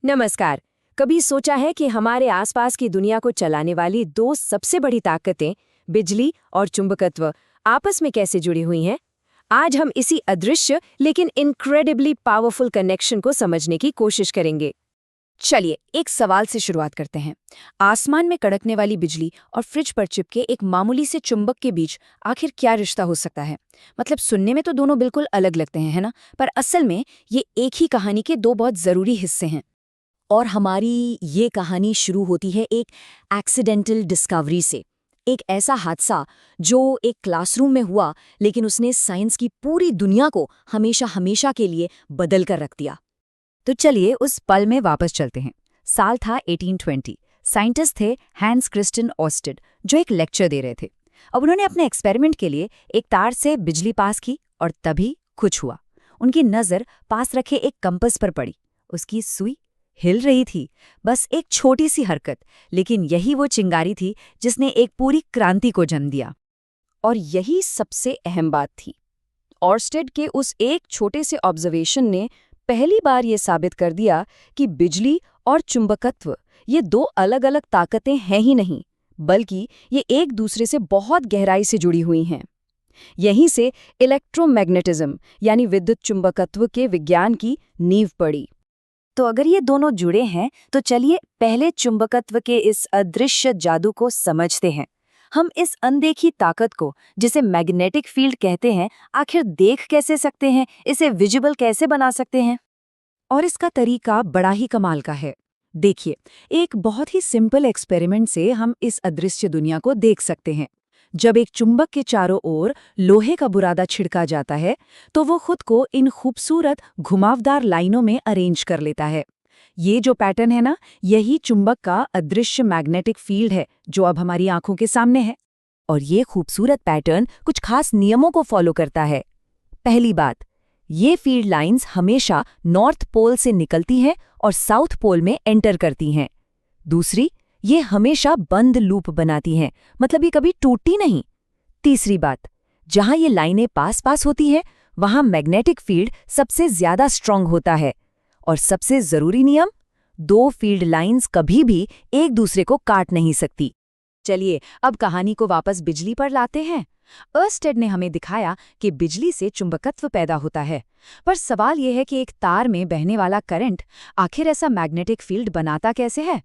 नमस्कार। कभी सोचा है कि हमारे आसपास की दुनिया को चलाने वाली दो सबसे बड़ी ताकतें बिजली और चुंबकत्व आपस में कैसे जुड़ी हुई हैं? आज हम इसी अदृश्य लेकिन इनक्रेडिबली पावरफुल कनेक्शन को समझने की कोशिश करेंगे। चलिए एक सवाल से शुरुआत करते हैं। आसमान में कड़कने वाली बिजली और फ्रिज पर चिपके एक मामूली से चुंबक के बीच आखिर क्या रिश्ता हो सकता है? मतलब सुनने में तो दोनों बिल्कुल अलग लगते हैं, है ना? पर असल में ये एक ही कहानी के दो बहुत जरूरी हिस्से हैं। और हमारी ये कहानी शुरू होती है एक एक्सीडेंटल डिस्कवरी से। एक ऐसा हादसा जो एक क्लासरूम में हुआ, लेकिन उसने साइंस की पूरी दुनिया को हमेशा हमेशा के लिए बदल कर रख दिया। तो चलिए उस पल में वापस चलते हैं। साल था 1820। साइंटिस्ट थे हैंस क्रिस्टियन ऑर्स्टेड, जो एक लेक्चर दे रहे थे। अब उन्होंने अपने एक्सपेरिमेंट के लिए एक तार से बिजली पास की और तभी कुछ हुआ। उनकी नज़र पास रखे एक कंपास पर पड़ी। उसकी सुई हिल रही थी, बस एक छोटी सी हरकत, लेकिन यही वो चिंगारी थी जिसने एक पूरी क्रांति को जन्म दिया। और यही सबसे अहम बात थी। ऑर्स्टेड के उस एक छोटे से ऑब्जर्वेशन ने पहली बार ये साबित कर दिया कि बिजली और चुंबकत्व ये दो अलग अलग ताकतें हैं ही नहीं, बल्कि ये एक दूसरे से बहुत गहराई से जुड़ी हुई हैं। यहीं से इलेक्ट्रोमैग्नेटिज्म यानी विद्युत चुंबकत्व के विज्ञान की नींव पड़ी। तो अगर ये दोनों जुड़े हैं, तो चलिए पहले चुंबकत्व के इस अदृश्य जादू को समझते हैं। हम इस अनदेखी ताकत को, जिसे मैग्नेटिक फील्ड कहते हैं, आखिर देख कैसे सकते हैं, इसे विजिबल कैसे बना सकते हैं? और इसका तरीका बड़ा ही कमाल का है। देखिए, एक बहुत ही सिंपल एक्सपेरिमेंट से हम इस अदृश्य दुनिया को देख सकते हैं। जब एक चुंबक के चारों ओर लोहे का बुरादा छिड़का जाता है, तो वो खुद को इन खूबसूरत घुमावदार लाइनों में अरेंज कर लेता है। ये जो पैटर्न है ना, यही चुंबक का अदृश्य मैग्नेटिक फील्ड है, जो अब हमारी आंखों के सामने है। और ये खूबसूरत पैटर्न कुछ खास नियमों को फॉलो करता है। पहली बात, ये फील्ड लाइंस हमेशा नॉर्थ पोल से निकलती हैं और साउथ पोल में एंटर करती हैं। दूसरी, ये हमेशा बंद लूप बनाती हैं, मतलब ये कभी टूटती नहीं। तीसरी बात, जहां ये लाइनें पास पास होती हैं, वहां मैग्नेटिक फील्ड सबसे ज्यादा स्ट्रांग होता है। और सबसे जरूरी नियम, दो फील्ड लाइंस कभी भी एक दूसरे को काट नहीं सकती। चलिए अब कहानी को वापस बिजली पर लाते हैं। ऑर्स्टेड ने हमें दिखाया कि बिजली से चुंबकत्व पैदा होता है, पर सवाल यह है कि एक तार में बहने वाला करंट आखिर ऐसा मैग्नेटिक फील्ड बनाता कैसे है?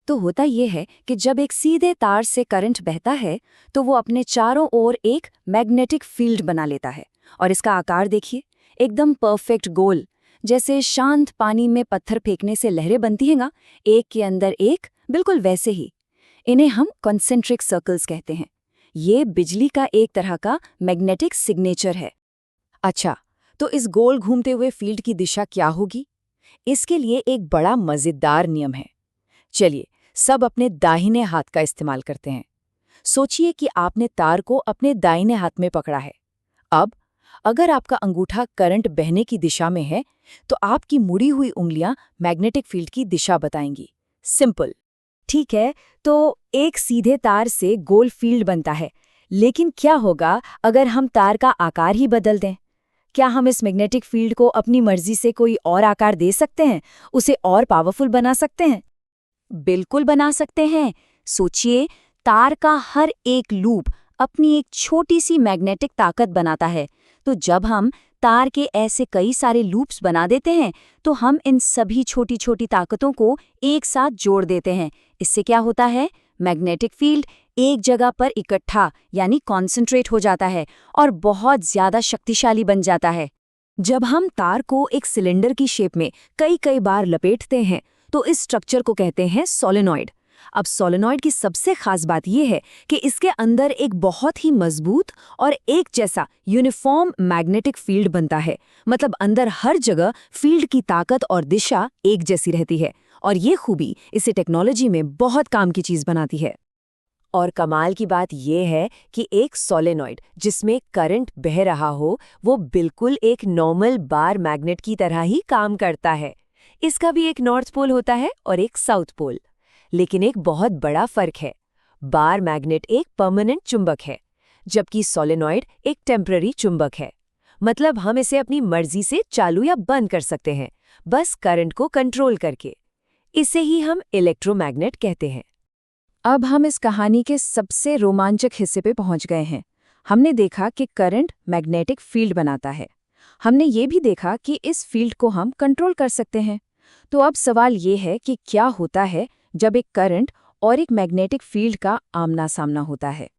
तो होता यह है कि जब एक सीधे तार से करंट बहता है, तो वो अपने चारों ओर एक मैग्नेटिक फील्ड बना लेता है। और इसका आकार देखिए, एकदम परफेक्ट गोल, जैसे शांत पानी में पत्थर फेंकने से लहरें बनती हैं ना, एक के अंदर एक, बिल्कुल वैसे ही। इन्हें हम कॉन्सेंट्रिक सर्कल्स कहते हैं। ये बिजली का एक तरह का मैग्नेटिक सिग्नेचर है। अच्छा, तो इस गोल घूमते हुए फील्ड की दिशा क्या होगी? इसके लिए एक बड़ा मजेदार नियम है। चलिए सब अपने दाहिने हाथ का इस्तेमाल करते हैं। सोचिए कि आपने तार को अपने दाहिने हाथ में पकड़ा है। अब अगर आपका अंगूठा करंट बहने की दिशा में है, तो आपकी मुड़ी हुई उंगलियां मैग्नेटिक फील्ड की दिशा बताएंगी। सिंपल। ठीक है, तो एक सीधे तार से गोल फील्ड बनता है, लेकिन क्या होगा अगर हम तार का आकार ही बदल दें? क्या हम इस मैग्नेटिक फील्ड को अपनी मर्जी से कोई और आकार दे सकते हैं, उसे और पावरफुल बना सकते हैं? बिल्कुल बना सकते हैं। सोचिए, तार का हर एक लूप अपनी एक छोटी सी मैग्नेटिक ताकत बनाता है। तो जब हम तार के ऐसे कई सारे लूप्स बना देते हैं, तो हम इन सभी छोटी छोटी ताकतों को एक साथ जोड़ देते हैं। इससे क्या होता है? मैग्नेटिक फील्ड एक जगह पर इकट्ठा यानी कॉन्सेंट्रेट हो जाता है और बहुत ज्यादा शक्तिशाली बन जाता है। जब हम तार को एक सिलेंडर की शेप में कई कई बार लपेटते हैं, तो इस स्ट्रक्चर को कहते हैं सोलेनॉइड। अब सोलेनॉइड की सबसे खास बात यह है कि इसके अंदर एक बहुत ही मजबूत और एक जैसा यूनिफॉर्म मैग्नेटिक फील्ड बनता है। मतलब अंदर हर जगह फील्ड की ताकत और दिशा एक जैसी रहती है। और ये खूबी इसे टेक्नोलॉजी में बहुत काम की चीज बनाती है। और कमाल की बात यह है कि एक सोलेनॉइड जिसमें करंट बह रहा हो, वो बिल्कुल एक नॉर्मल बार मैग्नेट की तरह ही काम करता है। इसका भी एक नॉर्थ पोल होता है और एक साउथ पोल। लेकिन एक बहुत बड़ा फर्क है। बार मैग्नेट एक परमानेंट चुंबक है, जबकि सोलेनॉइड एक टेम्पररी चुंबक है। मतलब हम इसे अपनी मर्जी से चालू या बंद कर सकते हैं, बस करंट को कंट्रोल करके। इसे ही हम इलेक्ट्रोमैग्नेट कहते हैं। अब हम इस कहानी के सबसे रोमांचक हिस्से पे पहुंच गए हैं। हमने देखा कि करंट मैग्नेटिक फील्ड बनाता है। हमने ये भी देखा कि इस फील्ड को हम कंट्रोल कर सकते हैं। तो अब सवाल ये है कि क्या होता है जब एक करंट और एक मैग्नेटिक फील्ड का आमना सामना होता है।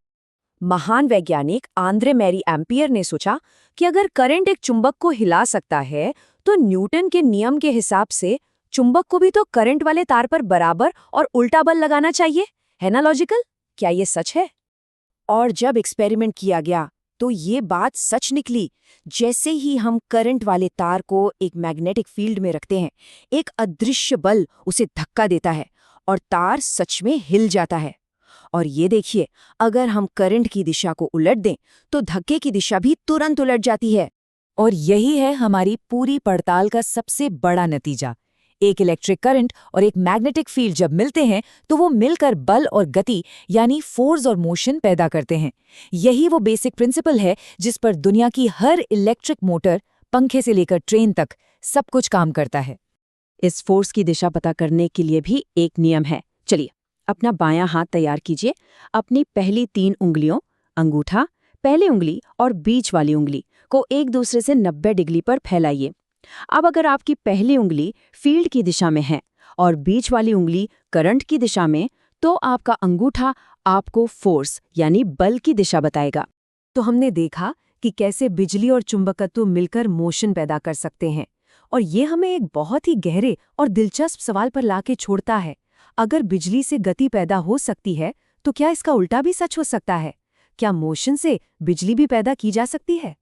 महान वैज्ञानिक आंद्रे मैरी एम्पियर ने सोचा कि अगर करंट एक चुंबक को हिला सकता है तो न्यूटन के नियम के हिसाब से चुंबक को भी तो करंट वाले तार पर बराबर और उल्टा बल लगाना चाहिए, है ना लॉजिकल? क्या ये सच है? और जब एक्सपेरिमेंट किया गया तो ये बात सच निकली। जैसे ही हम करंट वाले तार को एक मैग्नेटिक फील्ड में रखते हैं, एक अदृश्य बल उसे धक्का देता है और तार सच में हिल जाता है। और ये देखिए, अगर हम करंट की दिशा को उलट दें तो धक्के की दिशा भी तुरंत उलट जाती है। और यही है हमारी पूरी पड़ताल का सबसे बड़ा नतीजा। एक इलेक्ट्रिक करंट और एक मैग्नेटिक फील्ड जब मिलते हैं तो वो मिलकर बल और गति यानी फोर्स और मोशन पैदा करते हैं। यही वो बेसिक प्रिंसिपल है जिस पर दुनिया की हर इलेक्ट्रिक मोटर, पंखे से लेकर ट्रेन तक, सब कुछ काम करता है। इस फोर्स की दिशा पता करने के लिए भी एक नियम है। चलिए, अपना बायां हाथ तैयार कीजिए। अपनी पहली 3 उंगलियों, अंगूठा, पहली उंगली और बीच वाली उंगली को एक दूसरे से 90 डिग्री पर फैलाइए। अब अगर आपकी पहली उंगली फील्ड की दिशा में है और बीच वाली उंगली करंट की दिशा में, तो आपका अंगूठा आपको फोर्स यानी बल की दिशा बताएगा। तो हमने देखा कि कैसे बिजली और चुंबकत्व मिलकर मोशन पैदा कर सकते हैं। और ये हमें एक बहुत ही गहरे और दिलचस्प सवाल पर लाके छोड़ता है। अगर बिजली से गति पैदा हो सकती है तो क्या इसका उल्टा भी सच हो सकता है? क्या मोशन से बिजली भी पैदा की जा सकती है?